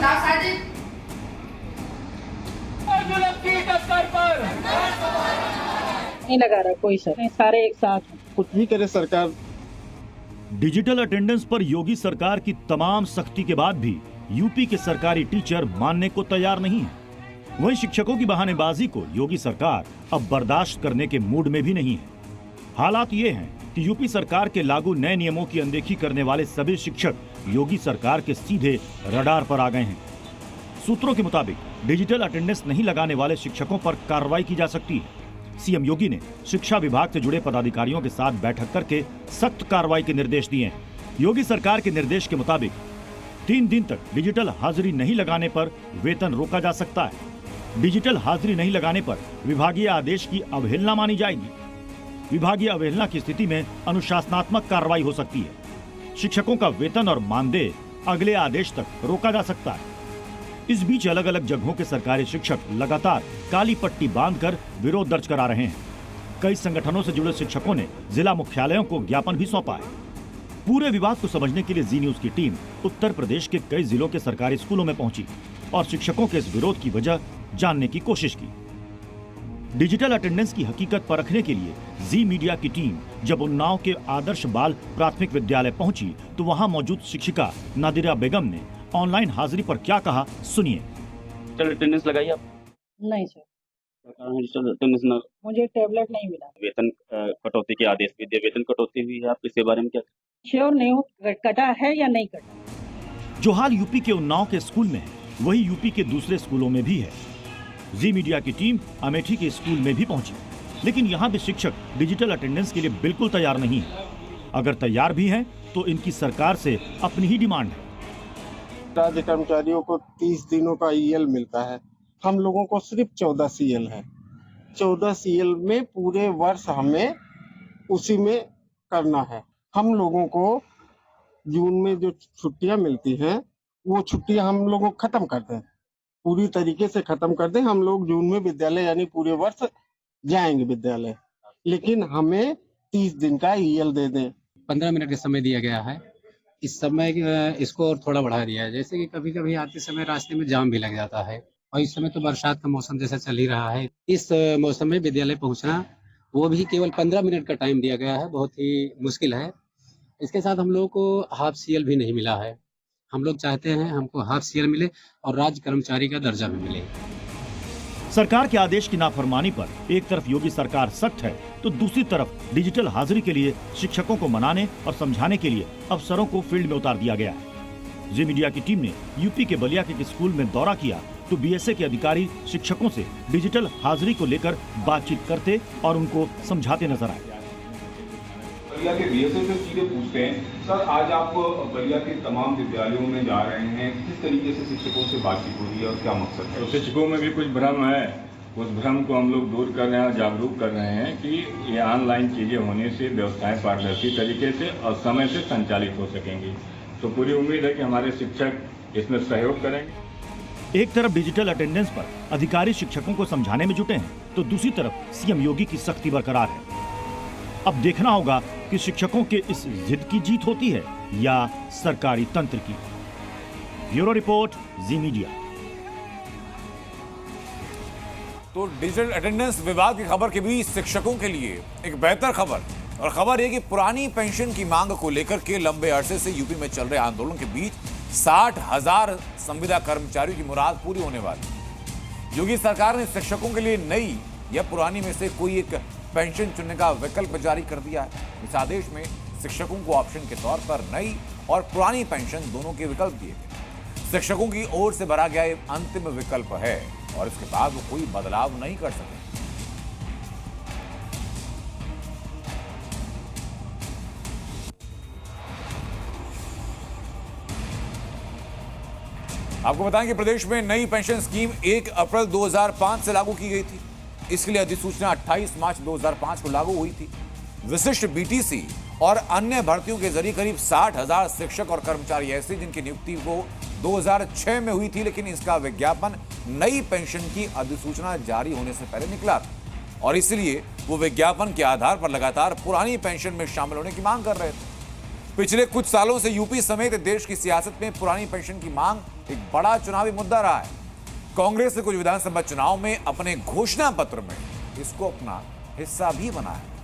खिलाफ साजिश नहीं लगा रहा कोई सर, नहीं, सारे एक साथ हैं। कुछ भी करे सरकार। डिजिटल अटेंडेंस पर योगी सरकार की तमाम सख्ती के बाद भी यूपी के सरकारी टीचर मानने को तैयार नहीं है। वहीं शिक्षकों की बहानेबाजी को योगी सरकार अब बर्दाश्त करने के मूड में भी नहीं है। हालात ये हैं कि यूपी सरकार के लागू नए नियमों की अनदेखी करने वाले सभी शिक्षक योगी सरकार के सीधे रडार पर आ गए हैं। सूत्रों के मुताबिक डिजिटल अटेंडेंस नहीं लगाने वाले शिक्षकों पर कार्रवाई की जा सकती है। सीएम योगी ने शिक्षा विभाग से जुड़े पदाधिकारियों के साथ बैठक करके सख्त कार्रवाई के निर्देश दिए हैं। योगी सरकार के निर्देश के मुताबिक 3 दिन तक डिजिटल हाजिरी नहीं लगाने पर वेतन रोका जा सकता है। डिजिटल हाजिरी नहीं लगाने पर विभागीय आदेश की अवहेलना मानी जाएगी। विभागीय अवहेलना की स्थिति में अनुशासनात्मक कार्रवाई हो सकती है। शिक्षकों का वेतन और मानदेय अगले आदेश तक रोका जा सकता है। इस बीच अलग अलग जगहों के सरकारी शिक्षक लगातार काली पट्टी बांधकर विरोध दर्ज करा रहे हैं। कई संगठनों से जुड़े शिक्षकों ने जिला मुख्यालयों को ज्ञापन भी सौंपा है। पूरे विवाद को समझने के लिए जी न्यूज की टीम उत्तर प्रदेश के कई जिलों के सरकारी स्कूलों में पहुंची और शिक्षकों के इस विरोध की वजह जानने की कोशिश की। डिजिटल अटेंडेंस की हकीकत परखने के लिए जी मीडिया की टीम जब उन्नाव के आदर्श बाल प्राथमिक विद्यालय पहुंची तो वहां मौजूद शिक्षिका नादिरा बेगम ने ऑनलाइन हाजिरी पर क्या कहा, सुनिए। डिजिटल अटेंडेंस लगाई आप? नहीं सर, डिजिटल अटेंडेंस न मुझे टेबलेट नहीं मिला। वेतन कटौती के आदेश भी दिए, वेतन कटौती हुई है, आप इसके बारे में क्या? श्योर नहीं हूँ कटा है या नहीं कटा। जो हाल यूपी के उन्नाव के स्कूल में है वही यूपी के दूसरे स्कूलों में भी है। जी मीडिया की टीम अमेठी के स्कूल में भी पहुंची, लेकिन यहाँ भी शिक्षक डिजिटल अटेंडेंस के लिए बिल्कुल तैयार नहीं है। अगर तैयार भी हैं तो इनकी सरकार से अपनी ही डिमांड है। राज्य कर्मचारियों को 30 दिनों का ईएल मिलता है, हम लोगों को सिर्फ 14 सीएल है। 14 सीएल में पूरे वर्ष हमें उसी में करना है। हम लोगों को जून में जो छुट्टियां मिलती हैं वो छुट्टियां हम लोगों को खत्म कर दें, पूरी तरीके से खत्म कर दें। हम लोग जून में विद्यालय यानी पूरे वर्ष जाएंगे विद्यालय, लेकिन हमें 30 दिन का ईएल दे दें। 15 मिनट का समय दिया गया है। इस समय इसको और थोड़ा बढ़ा दिया है, जैसे कि कभी कभी आते समय रास्ते में जाम भी लग जाता है और इस समय तो बरसात का मौसम जैसा चल ही रहा है। इस मौसम में विद्यालय पहुंचना वो भी केवल 15 मिनट का टाइम दिया गया है, बहुत ही मुश्किल है। इसके साथ हम लोगों को हाफ सीएल भी नहीं मिला है। हम लोग चाहते हैं हमको हाफ सीएल मिले और राज्य कर्मचारी का दर्जा भी मिले। सरकार के आदेश की नाफरमानी पर एक तरफ योगी सरकार सख्त है तो दूसरी तरफ डिजिटल हाजिरी के लिए शिक्षकों को मनाने और समझाने के लिए अफसरों को फील्ड में उतार दिया गया है। जी मीडिया की टीम ने यूपी के बलिया के स्कूल में दौरा किया तो बीएसए के अधिकारी शिक्षकों से डिजिटल हाजिरी को लेकर बातचीत करते और उनको समझाते नजर आए। बलिया के बीएसए से सीधे पूछते हैं, सर आज आप बलिया के तमाम विद्यालयों में जा रहे हैं, किस तरीके से शिक्षकों से बातचीत हो रही है और क्या मकसद है? तो शिक्षकों में भी कुछ भ्रम है, उस भ्रम को हम लोग दूर कर रहे हैं, जागरूक कर रहे हैं कि ये ऑनलाइन चीजें होने से व्यवस्थाएं पारदर्शी तरीके से और समय से संचालित हो सकेंगी। तो पूरी उम्मीद है कि हमारे शिक्षक इसमें सहयोग करेंगे। एक तरफ डिजिटल अटेंडेंस पर अधिकारी शिक्षकों को समझाने में जुटे हैं तो दूसरी तरफ सीएम योगी की सख्ती बरकरार है। अब देखना होगा कि शिक्षकों के इस जिद की जीत होती है या सरकारी तंत्र की। ब्यूरो रिपोर्ट, जी मीडिया। तो डिजिटल अटेंडेंस विवाद की खबर के बीच शिक्षकों के लिए एक बेहतर खबर, और खबर यह कि पुरानी पेंशन की मांग को लेकर के लंबे अरसे से यूपी में चल रहे आंदोलन के बीच 60,000 संविदा कर्मचारियों की मुराद पूरी होने वाली। योगी सरकार ने शिक्षकों के लिए नई या पुरानी में से कोई एक पेंशन चुनने का विकल्प जारी कर दिया है। इस आदेश में शिक्षकों को ऑप्शन के तौर पर नई और पुरानी पेंशन दोनों के विकल्प दिए गए। शिक्षकों की ओर से भरा गया ये अंतिम विकल्प है और इसके बाद वो कोई बदलाव नहीं कर सकते। आपको बताएं कि प्रदेश में नई पेंशन स्कीम 1 अप्रैल 2005 से लागू की गई थी। इसके लिए अधिसूचना 28 मार्च 2005 को लागू हुई थी। विशिष्ट बीटीसी और अन्य भर्तियों के जरिए करीब 60,000 शिक्षक और कर्मचारी ऐसे जिनकी नियुक्ति वो 2006 में हुई थी, लेकिन इसका विज्ञापन नई पेंशन की अधिसूचना जारी होने से पहले निकला था और इसलिए वो विज्ञापन के आधार पर लगातार पुरानी पेंशन में शामिल होने की मांग कर रहे थे। पिछले कुछ सालों से यूपी समेत देश की सियासत में पुरानी पेंशन की मांग एक बड़ा चुनावी मुद्दा रहा है। कांग्रेस ने कुछ विधानसभा चुनाव में अपने घोषणा पत्र में इसको अपना हिस्सा भी बनाया।